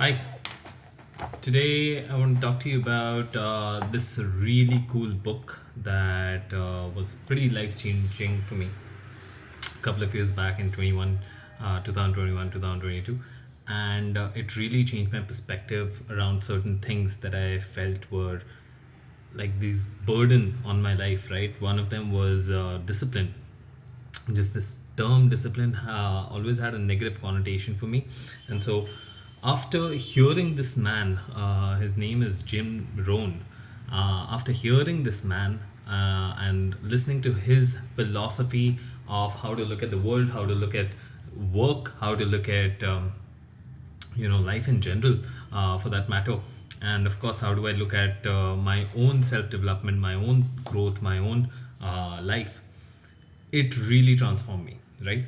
Hi, today I want to talk to you about this really cool book that was pretty life changing for me a couple of years back in 2021, 2022. And it really changed my perspective around certain things that I felt were like this burden on my life, right? One of them was discipline. Just this term discipline always had a negative connotation for me. And so after hearing this man, his name is Jim Rohn. After hearing this man and listening to his philosophy of how to look at the world, how to look at work, how to look at life in general, for that matter, and of course how do I look at my own self development, my own growth, my own life, it really transformed me, right?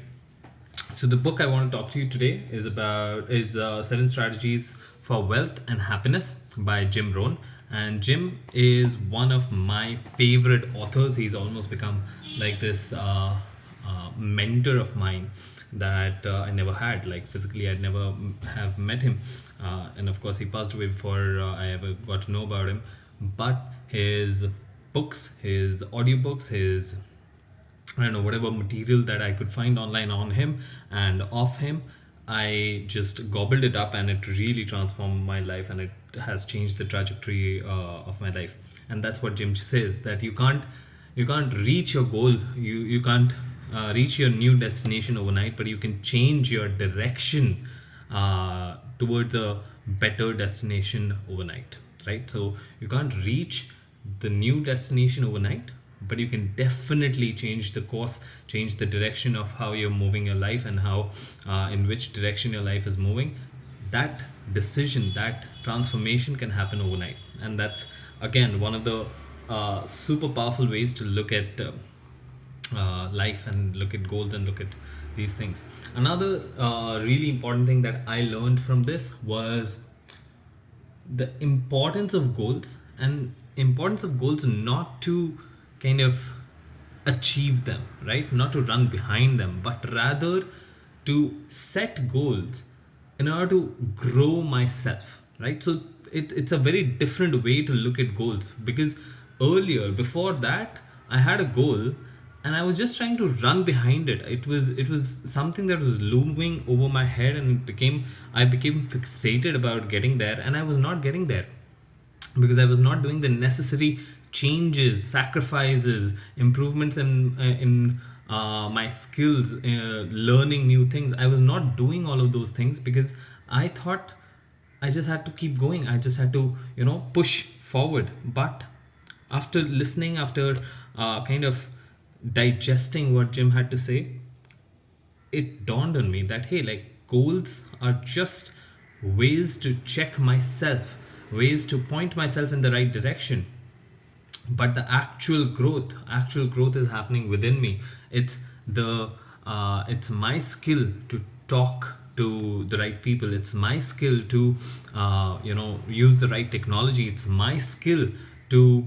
So the book I want to talk to you today is Seven Strategies for Wealth and Happiness by Jim Rohn. And Jim is one of my favorite authors. He's almost become like this mentor of mine that I never had. Like physically, I'd never have met him, and of course, he passed away before I ever got to know about him. But his books, his audiobooks, his I don't know, whatever material that I could find online on him and of him, I just gobbled it up, and it really transformed my life, and it has changed the trajectory of my life. And that's what Jim says, that you can't reach your goal, you can't reach your new destination overnight, but you can change your direction towards a better destination overnight, right? So you can't reach the new destination overnight, but you can definitely change the course, change the direction of how you're moving your life, and how in which direction your life is moving. That decision, that transformation can happen overnight, and that's again one of the super powerful ways to look at life and look at goals and look at these things. Another really important thing that I learned from this was the importance of goals, and importance of goals not to kind of achieve them, right? Not to run behind them, but rather to set goals in order to grow myself, right? So it's a very different way to look at goals, because earlier, before that, I had a goal and I was just trying to run behind it. It was something that was looming over my head, and I became fixated about getting there, and I was not getting there because I was not doing the necessary changes, sacrifices, improvements in my skills, learning new things. I was not doing all of those things because I thought I just had to keep going. I just had to, push forward. But after listening, after kind of digesting what Jim had to say, it dawned on me that hey, like goals are just ways to check myself, ways to point myself in the right direction. But the actual growth is happening within me. It's my skill to talk to the right people. It's my skill to use the right technology. It's my skill to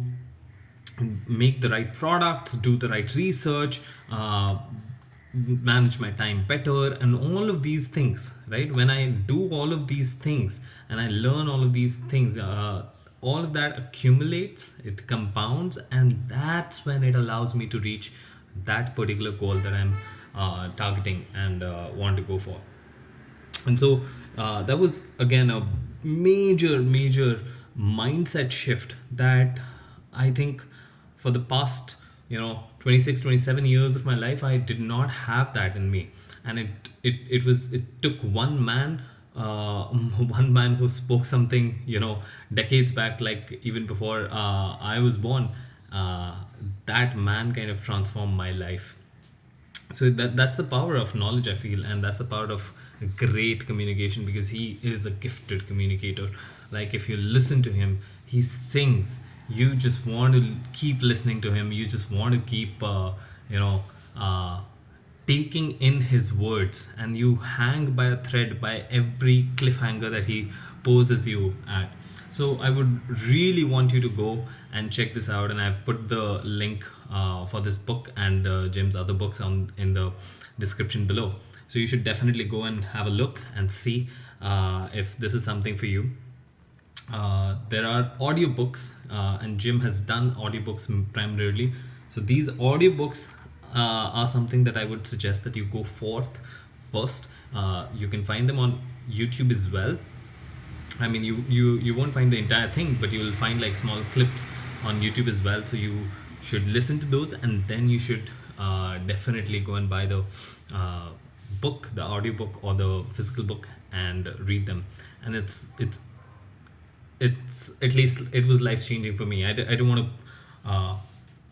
make the right products, do the right research, manage my time better, and all of these things, right? When I do all of these things and I learn all of these things, all of that accumulates, it compounds, and that's when it allows me to reach that particular goal that I'm targeting and want to go for. And so that was again a major mindset shift that I think for the past 26, 27 years of my life, I did not have that in me. And it took one man, one man who spoke something decades back, like even before I was born. uh, that man kind of transformed my life. So that's the power of knowledge, I feel, and that's the power of great communication, because he is a gifted communicator. Like if you listen to him, he sings, you just want to keep listening to him, you just want to keep you know uh, taking in his words, and you hang by a thread by every cliffhanger that he poses you at. So I would really want you to go and check this out, and I've put the link for this book and Jim's other books on in the description below. So you should definitely go and have a look and see. if this is something for you. There are audiobooks, and Jim has done audiobooks primarily. So these audiobooks are something that I would suggest that you go forth first. You can find them on YouTube as well. I mean, you won't find the entire thing, but you will find like small clips on YouTube as well. So you should listen to those, and then you should definitely go and buy the uh, book, the audiobook or the physical book, and read them. And it's at least it was life changing for me. I don't want to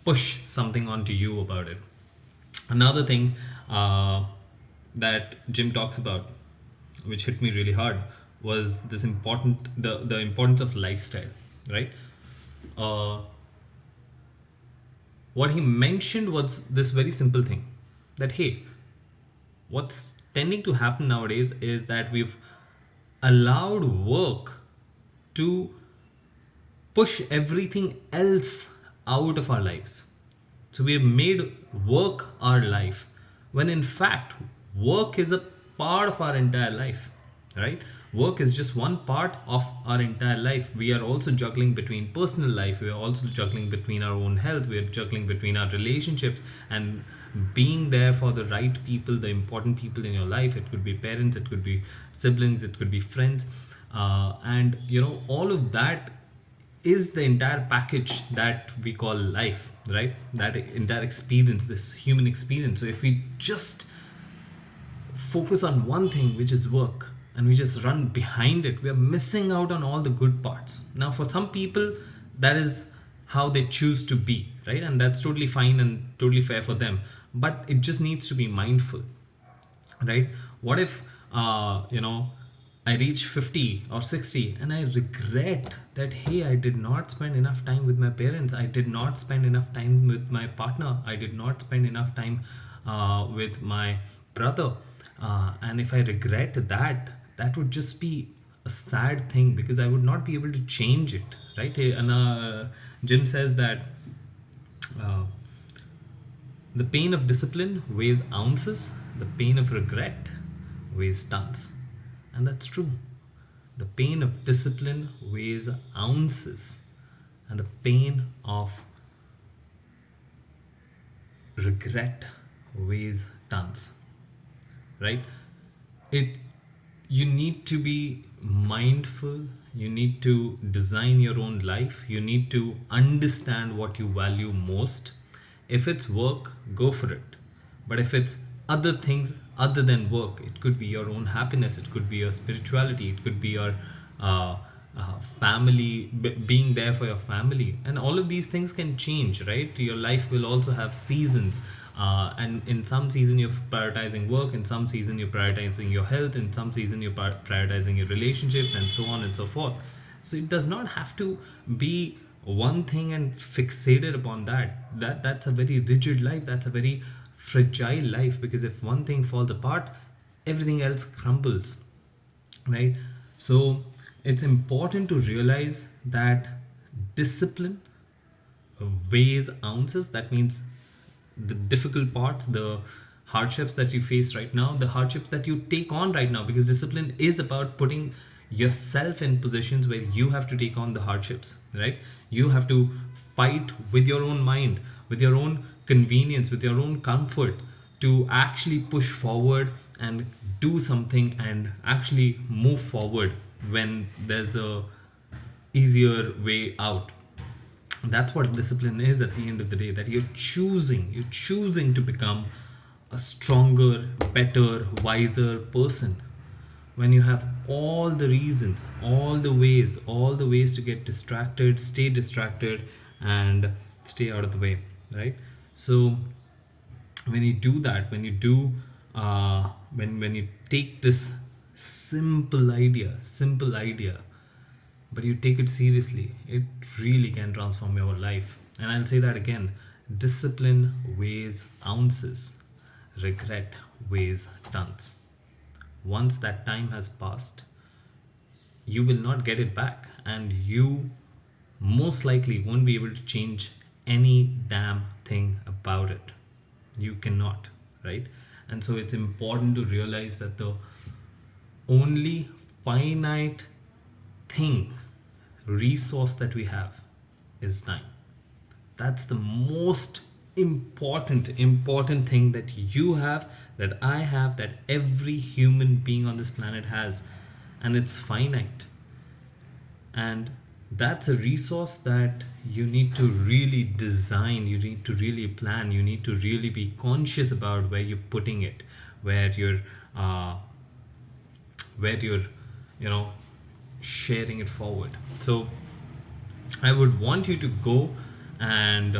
push something onto you about it. Another thing that Jim talks about, which hit me really hard, was this important the importance of lifestyle, right? uh, what he mentioned was this very simple thing, that hey, what's tending to happen nowadays is that we've allowed work to push everything else out of our lives. So we have made work our life, when in fact, work is a part of our entire life, right? Work is just one part of our entire life. We are also juggling between personal life, we are also juggling between our own health, we are juggling between our relationships, and being there for the right people, the important people in your life. It could be parents, it could be siblings, it could be friends, and all of that is the entire package that we call life, right? That entire experience, this human experience. So if we just focus on one thing, which is work, and we just run behind it, we are missing out on all the good parts. Now for some people, that is how they choose to be, right? And that's totally fine and totally fair for them, but it just needs to be mindful, right? What if I reach 50 or 60 and I regret that, hey, I did not spend enough time with my parents, I did not spend enough time with my partner, I did not spend enough time with my brother, and if I regret that, that would just be a sad thing, because I would not be able to change it, right? And Jim says that uh, the pain of discipline weighs ounces, the pain of regret weighs tons. And that's true. The pain of discipline weighs ounces, and the pain of regret weighs tons, right? It You need to be mindful, you need to design your own life, you need to understand what you value most. If it's work, go for it. But if it's other things other than work, it could be your own happiness, it could be your spirituality, it could be your uh, family, being there for your family, and all of these things can change, right? Your life will also have seasons, and in some season you're prioritizing work, in some season you're prioritizing your health, in some season you're prioritizing your relationships, and so on and so forth. So it does not have to be one thing and fixated upon that's a very rigid life, that's a very fragile life, because if one thing falls apart, everything else crumbles, right? So it's important to realize that discipline weighs ounces. That means the difficult parts, the hardships that you face right now, the hardships that you take on right now, because discipline is about putting yourself in positions where you have to take on the hardships, right? You have to fight with your own mind, with your own convenience, with your own comfort, to actually push forward and do something and actually move forward when there's a easier way out. That's what discipline is at the end of the day, that you're choosing to become a stronger, better, wiser person, when you have all the reasons, all the ways to get distracted, stay distracted, and stay out of the way, right? So when you do that, when you do when you take this simple idea, but you take it seriously, it really can transform your life. And I'll say that again: discipline weighs ounces, regret weighs tons. Once that time has passed, you will not get it back, and you most likely won't be able to change any damn thing about it. You cannot, right? And so it's important to realize that the only finite thing, resource that we have is time. That's the most important thing that you have, that I have, that every human being on this planet has, and it's finite. And that's a resource that you need to really design, you need to really plan, you need to really be conscious about where you're putting it, where you're uh, where you're you know sharing it forward. So I would want you to go and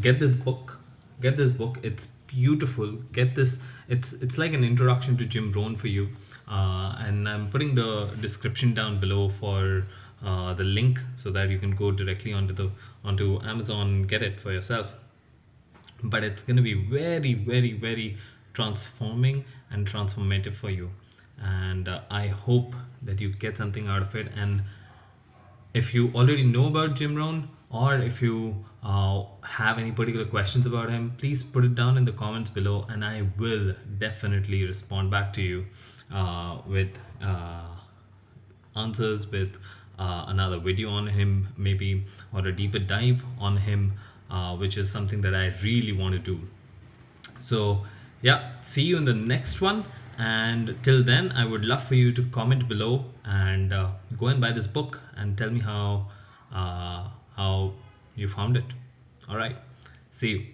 get this book. Get this book. It's beautiful. Get this. It's like an introduction to Jim Rohn for you. And I'm putting the description down below for the link so that you can go directly onto Amazon, get it for yourself. But it's going to be very, very, very transforming and transformative for you. And I hope that you get something out of it. And if you already know about Jim Rohn, or if you have any particular questions about him, please put it down in the comments below, and I will definitely respond back to you with answers, with another video on him, maybe, or a deeper dive on him, which is something that I really want to do. So, yeah, see you in the next one. And till then, I would love for you to comment below and go and buy this book and tell me how you found it. All right, see you.